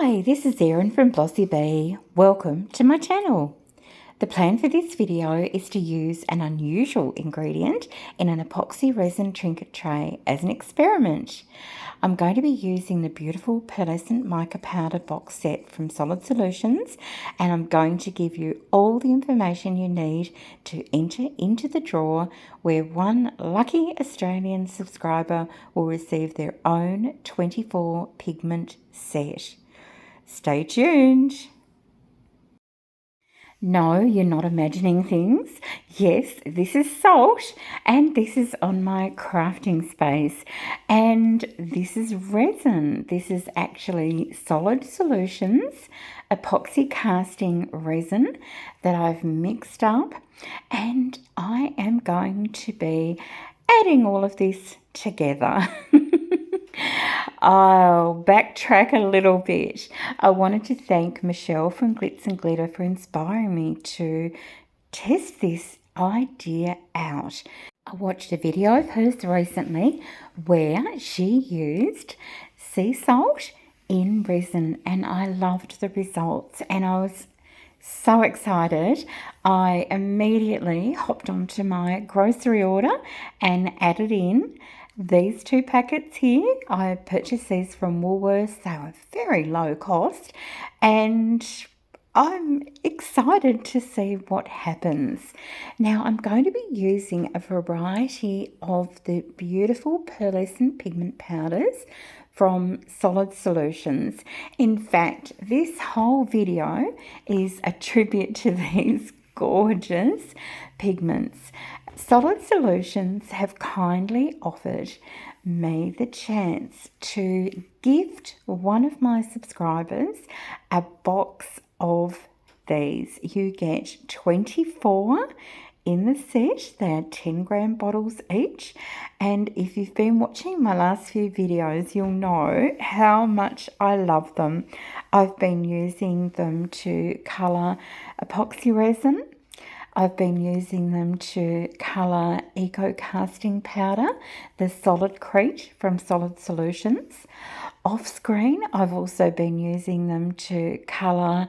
Hi, this is Erin from Blossy Bee. Welcome to my channel. The plan for this video is to use an unusual ingredient in an epoxy resin trinket tray as an experiment. I'm going to be using the beautiful pearlescent mica powder box set from Solid Solutions, and I'm going to give you all the information you need to enter into the draw where one lucky Australian subscriber will receive their own 24 pigment set. Stay tuned. No, you're not imagining things. Yes, this is salt and this is on my crafting space, and this is resin. This is actually Solid Solutions epoxy casting resin that I've mixed up, and I am going to be adding all of this together. I'll backtrack a little bit. I wanted to thank Michelle from Glitz and Glitter for inspiring me to test this idea out. I watched a video of hers recently where she used sea salt in resin, and I loved the results and I was so excited. I immediately hopped onto my grocery order and added in these two packets here. I purchased these from Woolworths. They were very low cost, and I'm excited to see what happens. Now I'm going to be using a variety of the beautiful pearlescent pigment powders from Solid Solutions. In fact, this whole video is a tribute to these gorgeous pigments. Solid Solutions have kindly offered me the chance to gift one of my subscribers a box of these. You get 24 in the set. They're 10-gram bottles each, and if you've been watching my last few videos, you'll know how much I love them. I've been using them to colour epoxy resin. I've been using them to colour Eco Casting Powder, the Solidcrete from Solid Solutions. Off screen, I've also been using them to colour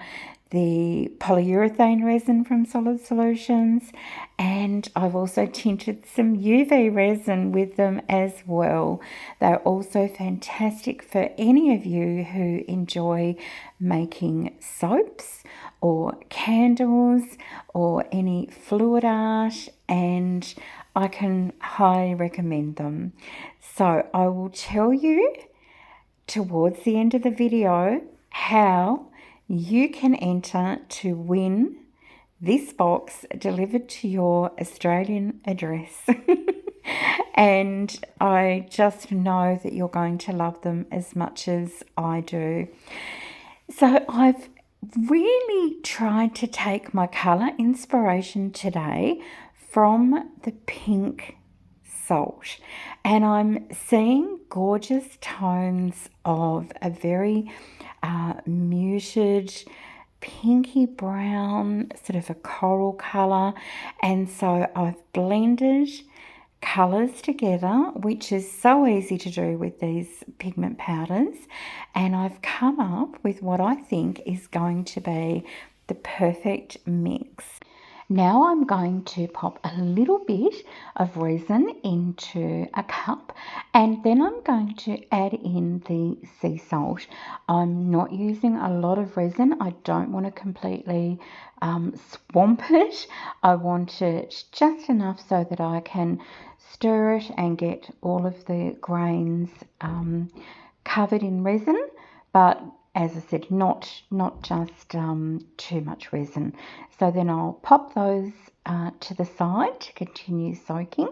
the Polyurethane resin from Solid Solutions, and I've also tinted some UV resin with them as well. They're also fantastic for any of you who enjoy making soaps or candles or any fluid art, and I can highly recommend them. So I will tell you towards the end of the video how you can enter to win this box delivered to your Australian address. And I just know that you're going to love them as much as I do. So I've really tried to take my colour inspiration today from the pink salt, and I'm seeing gorgeous tones of a very muted pinky brown, sort of a coral colour, and so I've blended colours together, which is so easy to do with these pigment powders, and I've come up with what I think is going to be the perfect mix. Now I'm going to pop a little bit of resin into a cup, and then I'm going to add in the sea salt. I'm not using a lot of resin. I don't want to completely swamp it. I want it just enough so that I can stir it and get all of the grains covered in resin, but as I said, not just too much resin. So then I'll pop those to the side to continue soaking.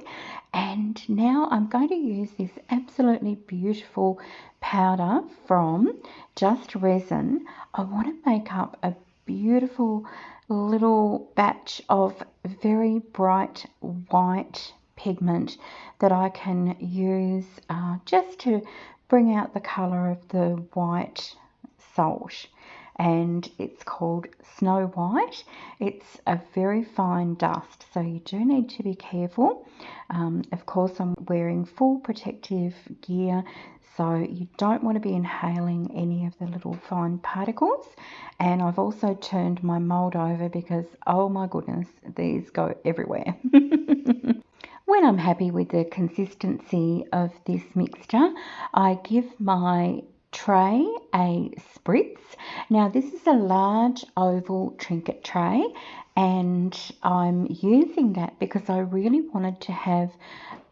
And now I'm going to use this absolutely beautiful powder from Just Resin. I want to make up a beautiful little batch of very bright white pigment that I can use just to bring out the colour of the white salt. and it's called Snow White. It's a very fine dust, so you do need to be careful. Of course, I'm wearing full protective gear, so you don't want to be inhaling any of the little fine particles. And I've also turned my mold over because, oh my goodness, these go everywhere. When I'm happy with the consistency of this mixture, I give my tray a spritz. Now this is a large oval trinket tray, and I'm using that because I really wanted to have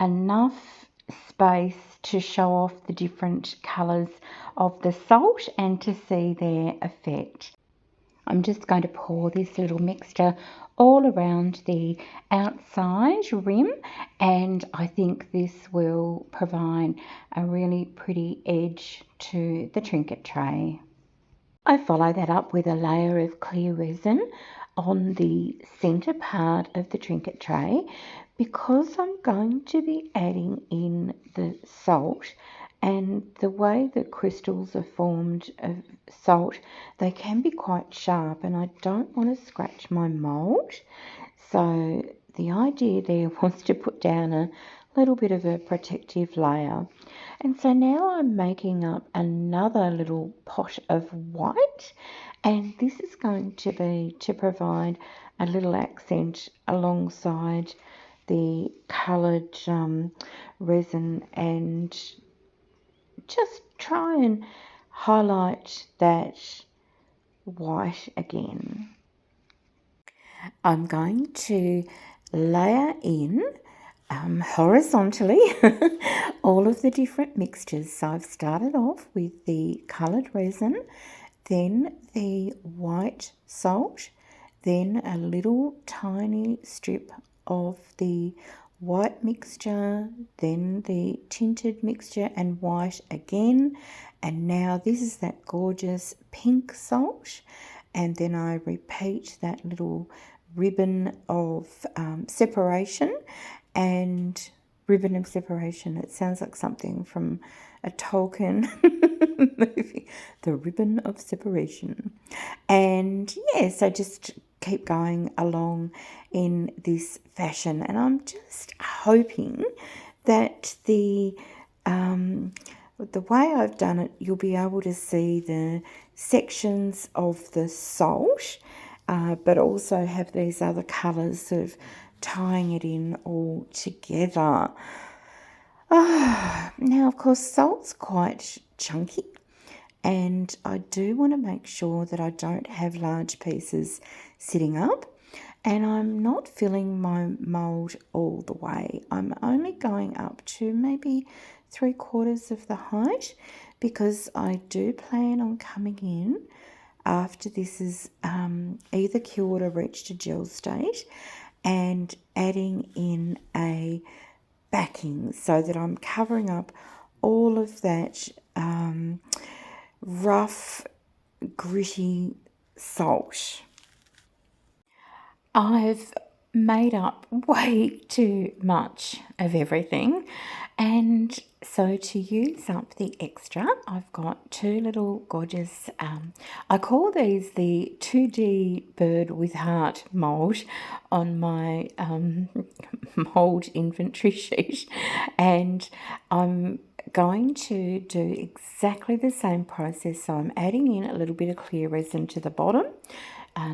enough space to show off the different colours of the salt and to see their effect. I'm just going to pour this little mixture all around the outside rim, and I think this will provide a really pretty edge to the trinket tray. I follow that up with a layer of clear resin on the centre part of the trinket tray because I'm going to be adding in the salt, and the way the crystals are formed of salt, they can be quite sharp, and I don't want to scratch my mould. So the idea there was to put down a little bit of a protective layer. And so now I'm making up another little pot of white, and this is going to be to provide a little accent alongside the coloured resin, and just try and highlight that white again. I'm going to layer in horizontally all of the different mixtures. So I've started off with the coloured resin, then the white salt, then a little tiny strip of the white mixture, then the tinted mixture and white again, and now this is that gorgeous pink salt, and then I repeat that little ribbon of separation. And ribbon of separation, it sounds like something from a Tolkien movie, the ribbon of separation. And yeah, so just keep going along in this fashion, and I'm just hoping that the way I've done it, you'll be able to see the sections of the salt, but also have these other colours sort of tying it in all together. Now, of course, salt's quite chunky, and I do want to make sure that I don't have large pieces sitting up, and I'm not filling my mould all the way. I'm only going up to maybe 3/4 of the height because I do plan on coming in after this is either cured or reached a gel state and adding in a backing so that I'm covering up all of that rough, gritty salt. I've made up way too much of everything, and so to use up the extra, I've got two little gorgeous, I call these the 2D bird with heart mould on my mould inventory sheet, and I'm going to do exactly the same process. So I'm adding in a little bit of clear resin to the bottom,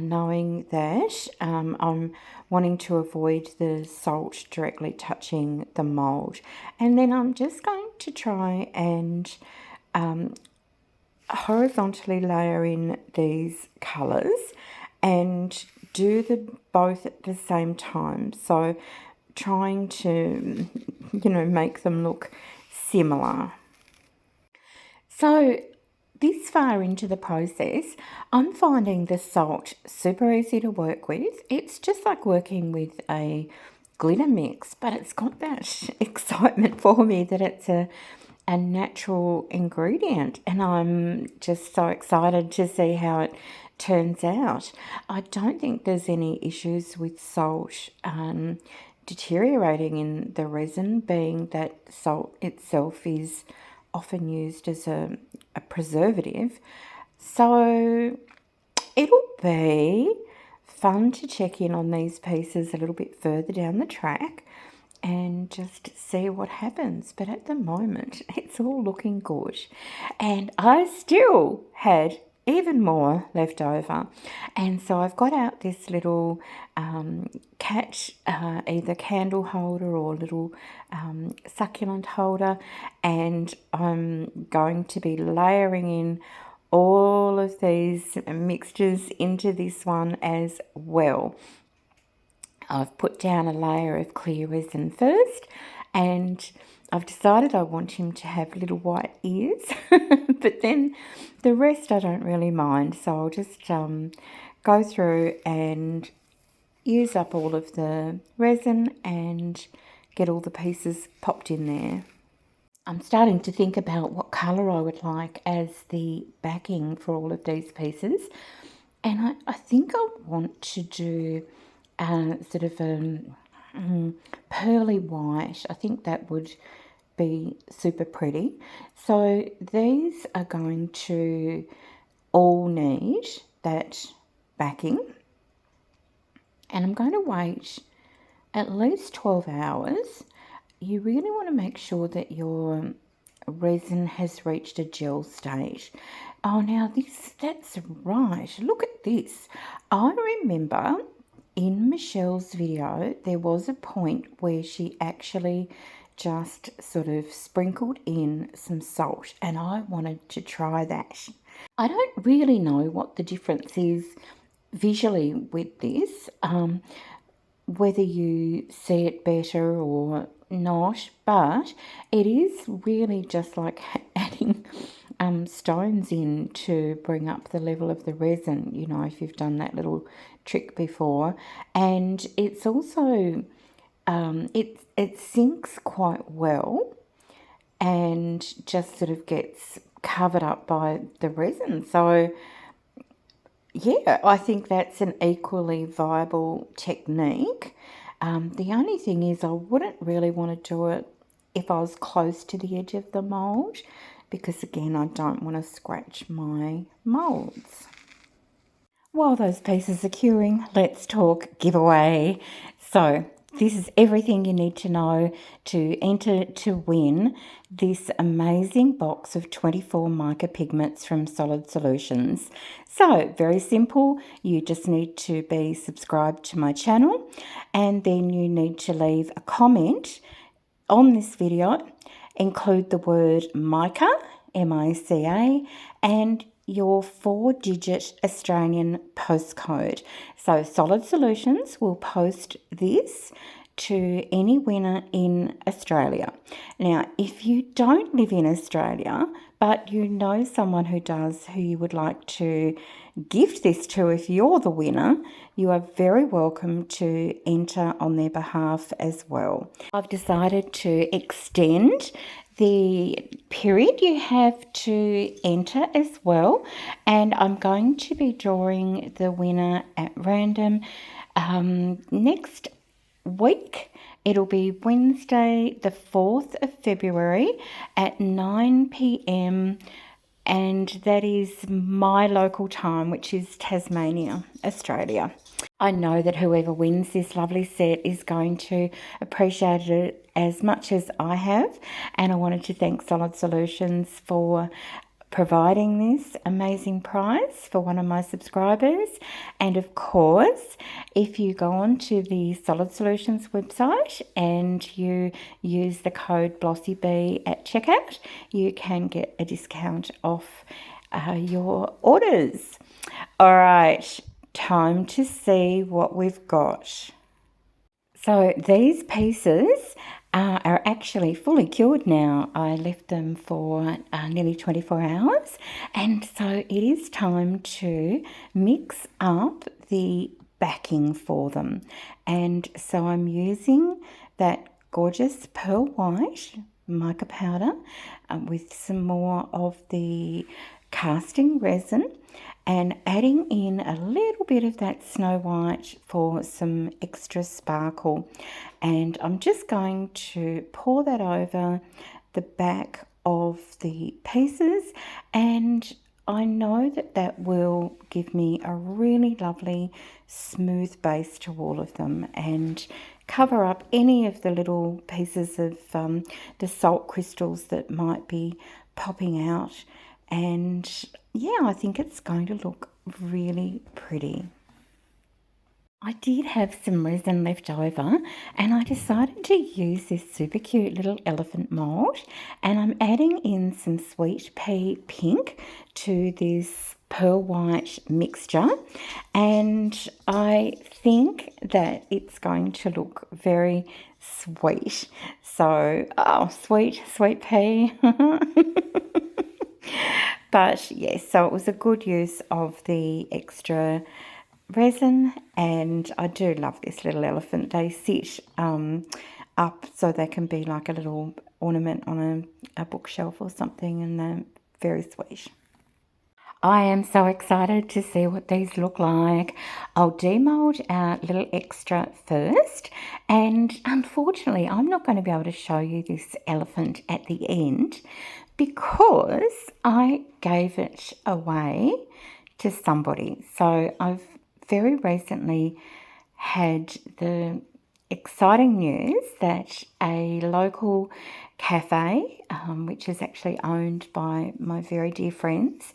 knowing that I'm wanting to avoid the salt directly touching the mould. And then I'm just going to try and horizontally layer in these colours and do the both at the same time. So trying to, make them look similar. So this far into the process, I'm finding the salt super easy to work with. It's just like working with a glitter mix, but it's got that excitement for me that it's a natural ingredient, and I'm just so excited to see how it turns out. I don't think there's any issues with salt deteriorating in the resin, being that salt itself is often used as a preservative. So it'll be fun to check in on these pieces a little bit further down the track and just see what happens. But at the moment, it's all looking good. And I still had even more left over. And so I've got out this little either candle holder or little succulent holder. And I'm going to be layering in all of these mixtures into this one as well. I've put down a layer of clear resin first, and I've decided I want him to have little white ears, but then the rest I don't really mind. So I'll just go through and use up all of the resin and get all the pieces popped in there. I'm starting to think about what colour I would like as the backing for all of these pieces. And I think I want to do sort of a pearly white. I think that would be super pretty. So these are going to all need that backing. And I'm going to wait at least 12 hours. You really want to make sure that your resin has reached a gel state. Oh, now that's right. Look at this. I remember in Michelle's video, there was a point where she actually just sort of sprinkled in some salt, and I wanted to try that. I don't really know what the difference is visually with this, whether you see it better or not, but it is really just like adding stones in to bring up the level of the resin, you know, if you've done that little trick before. And it's also it sinks quite well and just sort of gets covered up by the resin. So yeah, I think that's an equally viable technique. The only thing is I wouldn't really want to do it if I was close to the edge of the mould, because again, I don't want to scratch my moulds. While those pieces are curing, let's talk giveaway. So this is everything you need to know to enter to win this amazing box of 24 mica pigments from Solid Solutions. So very simple. You just need to be subscribed to my channel, and then you need to leave a comment on this video. Include the word mica, M-I-C-A, and your 4-digit Australian postcode. So Solid Solutions will post this to any winner in Australia. Now, if you don't live in Australia, but you know someone who does, who you would like to gift this to if you're the winner, you are very welcome to enter on their behalf as well. I've decided to extend the period you have to enter as well, and I'm going to be drawing the winner at random next week. It'll be Wednesday the 4th of February at 9 p.m, and that is my local time, which is Tasmania, Australia. I know that whoever wins this lovely set is going to appreciate it as much as I have, and I wanted to thank Solid Solutions for providing this amazing prize for one of my subscribers. And of course, if you go on to the Solid Solutions website and you use the code BlossyB at checkout, you can get a discount off your orders. All right, time to see what we've got. So these pieces are actually fully cured now. I left them for nearly 24 hours, and so it is time to mix up the backing for them. And so I'm using that gorgeous pearl white mica powder with some more of the casting resin, and adding in a little bit of that snow white for some extra sparkle. And I'm just going to pour that over the back of the pieces, and I know that that will give me a really lovely smooth base to all of them and cover up any of the little pieces of the salt crystals that might be popping out. And yeah, I think it's going to look really pretty. I did have some resin left over and I decided to use this super cute little elephant mold, and I'm adding in some sweet pea pink to this pearl white mixture, and I think that it's going to look very sweet. So, oh, sweet pea. But yes, so it was a good use of the extra resin, and I do love this little elephant. They sit up so they can be like a little ornament on a bookshelf or something, and they're very sweet. I am so excited to see what these look like. I'll demold a little extra first, and unfortunately I'm not going to be able to show you this elephant at the end because I gave it away to somebody. So I've very recently had the exciting news that a local cafe, which is actually owned by my very dear friends,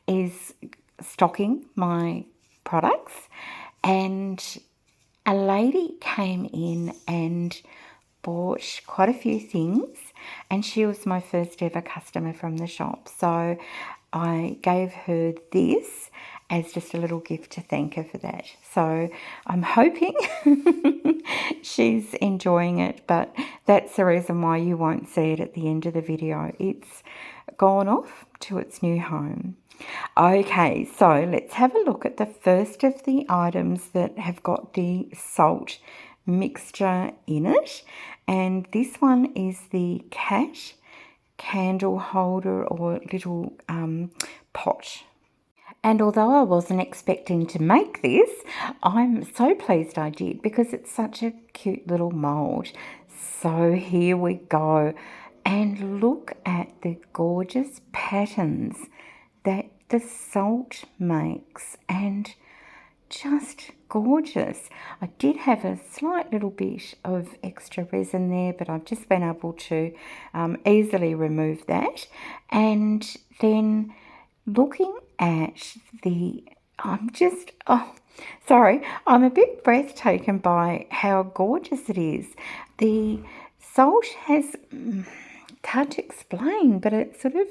is stocking my products, and a lady came in and bought quite a few things, and she was my first ever customer from the shop. So I gave her this as just a little gift to thank her for that. So I'm hoping she's enjoying it, but that's the reason why you won't see it at the end of the video. It's gone off to its new home. Okay, so let's have a look at the first of the items that have got the salt mixture in it. And this one is the cat candle holder or little pot. And although I wasn't expecting to make this, I'm so pleased I did because it's such a cute little mold. So here we go. And look at the gorgeous patterns that the salt makes, and just gorgeous. I did have a slight little bit of extra resin there, but I've just been able to easily remove that. And then looking at the, I'm just, oh, sorry, I'm a bit breathtaken by how gorgeous it is. The salt has, it's hard to explain, but it sort of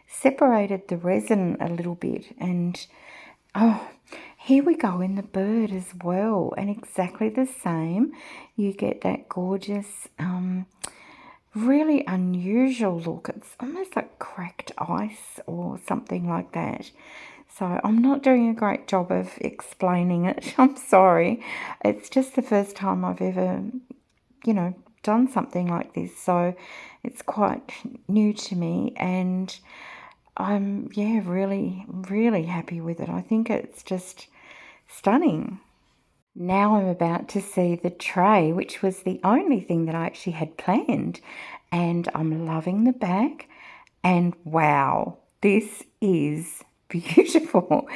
separated the resin a little bit, and oh, here we go in the bird as well, and exactly the same. You get that gorgeous, really unusual look. It's almost like cracked ice or something like that. So I'm not doing a great job of explaining it. I'm sorry. It's just the first time I've ever, done something like this. So it's quite new to me, and I'm, really, really happy with it. I think it's just stunning. Now I'm about to see the tray, which was the only thing that I actually had planned, and I'm loving the back, and wow, this is beautiful.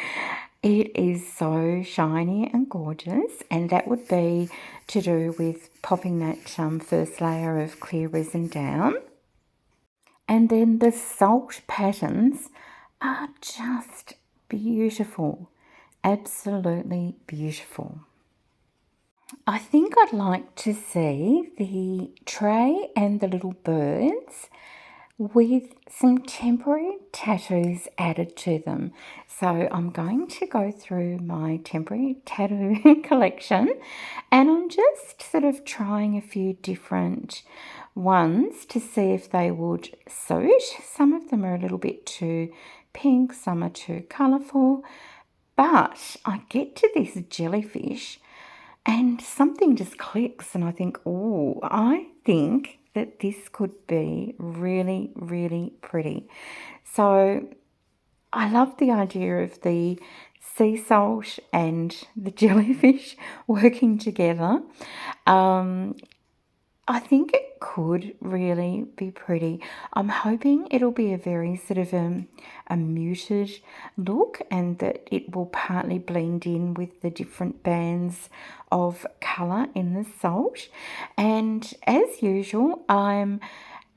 It is so shiny and gorgeous, and that would be to do with popping that first layer of clear resin down. And then the salt patterns are just beautiful, absolutely beautiful. I think I'd like to see the tray and the little birds with some temporary tattoos added to them. So I'm going to go through my temporary tattoo collection, and I'm just sort of trying a few different ones to see if they would suit. Some of them are a little bit too pink, some are too colourful, but I get to this jellyfish and something just clicks, and I think, oh, I think that this could be really, really pretty. So I love the idea of the sea salt and the jellyfish working together. I think it could really be pretty. I'm hoping it'll be a very sort of a muted look, and that it will partly blend in with the different bands of colour in the salt. And as usual, I'm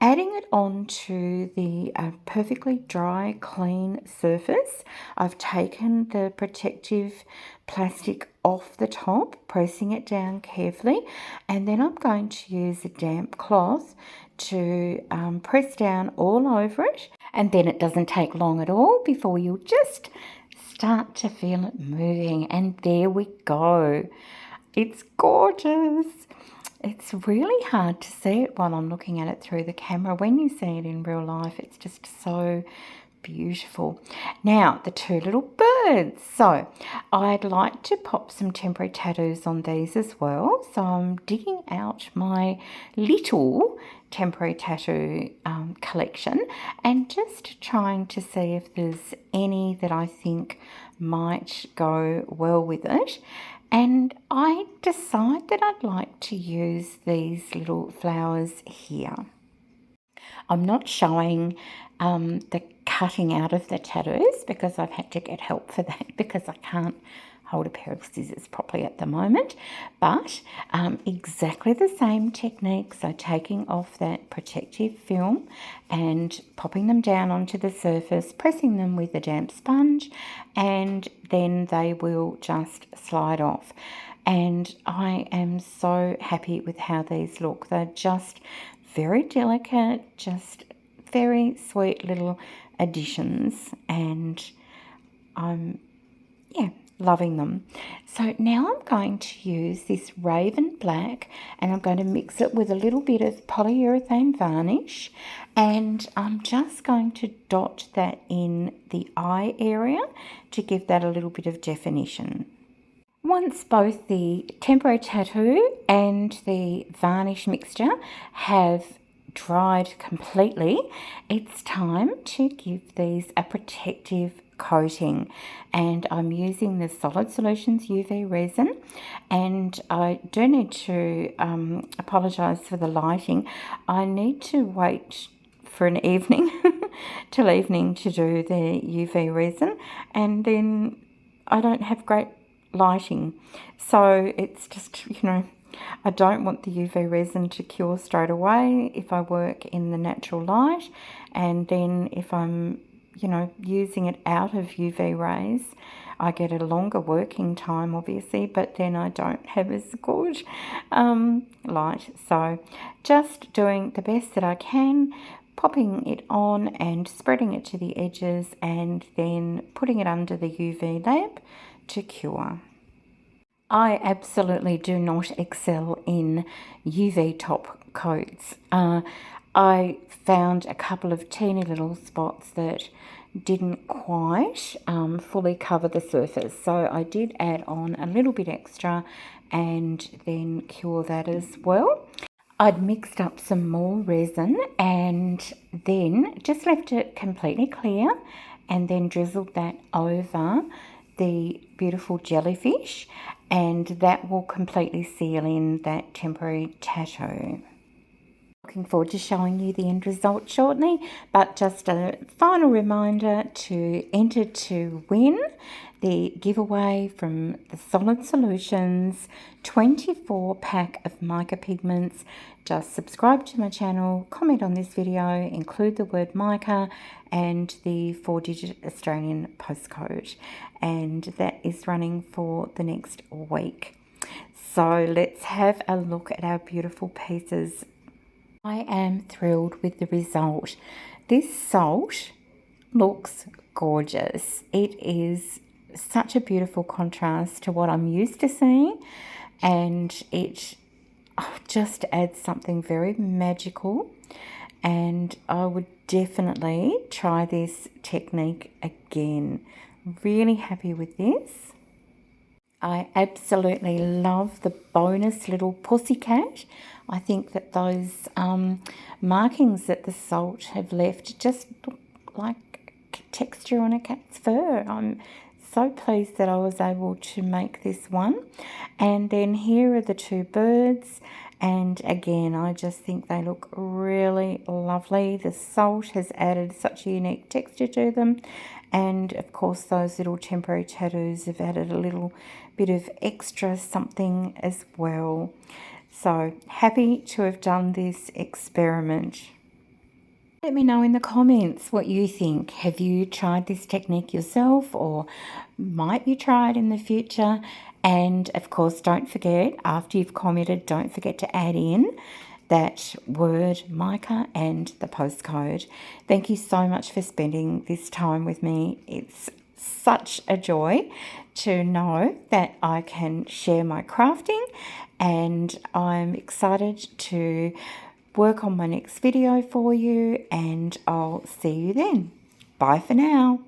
adding it onto the perfectly dry, clean surface. I've taken the protective plastic off the top, pressing it down carefully, and then I'm going to use a damp cloth to press down all over it, and then it doesn't take long at all before you'll just start to feel it moving. And there we go. It's gorgeous. It's really hard to see it while I'm looking at it through the camera. When you see it in real life, it's just so beautiful. Now, the two little birds. So, I'd like to pop some temporary tattoos on these as well. So, I'm digging out my little temporary tattoo collection and just trying to see if there's any that I think might go well with it. And I decide that I'd like to use these little flowers here. I'm not showing the cutting out of the tattoos because I've had to get help for that because I can't hold a pair of scissors properly at the moment. But exactly the same technique, so taking off that protective film and popping them down onto the surface, pressing them with a damp sponge, and then they will just slide off. And I am so happy with how these look. They're just very delicate, just very sweet little additions, and I'm loving them. So now I'm going to use this Raven Black, and I'm going to mix it with a little bit of polyurethane varnish, and I'm just going to dot that in the eye area to give that a little bit of definition. Once both the temporary tattoo and the varnish mixture have dried completely, it's time to give these a protective coating, and I'm using the Solid Solutions UV resin. And I do need to apologise for the lighting. I need to wait for an evening till evening to do the UV resin, and then I don't have great lighting, so it's just, I don't want the UV resin to cure straight away if I work in the natural light, and then if I'm using it out of UV rays, I get a longer working time obviously, but then I don't have as good light. So just doing the best that I can, popping it on and spreading it to the edges, and then putting it under the UV lamp to cure. I absolutely do not excel in UV top coats. I found a couple of teeny little spots that didn't quite fully cover the surface, so I did add on a little bit extra and then cure that as well. I'd mixed up some more resin and then just left it completely clear, and then drizzled that over the beautiful jellyfish, and that will completely seal in that temporary tattoo. Looking forward to showing you the end result shortly, but just a final reminder to enter to win the giveaway from the Solid Solutions 24 pack of mica pigments. Just subscribe to my channel, comment on this video, include the word mica and the 4-digit Australian postcode, and that is running for the next week. So let's have a look at our beautiful pieces. I am thrilled with the result. This salt looks gorgeous. It is such a beautiful contrast to what I'm used to seeing, and it just adds something very magical, and I would definitely try this technique again. Really happy with this. I absolutely love the bonus little pussycat. I think that those markings that the salt have left just look like texture on a cat's fur. I'm so pleased that I was able to make this one. And then here are the two birds, And again, I just think they look really lovely. The salt has added such a unique texture to them. And of course, those little temporary tattoos have added a little bit of extra something as well. So happy to have done this experiment. Let me know in the comments what you think. Have you tried this technique yourself, or might you try it in the future? And of course, don't forget, after you've commented, don't forget to add in that word mica and the postcode. Thank you so much for spending this time with me. It's such a joy to know that I can share my crafting, and I'm excited to work on my next video for you, and I'll see you then. Bye for now.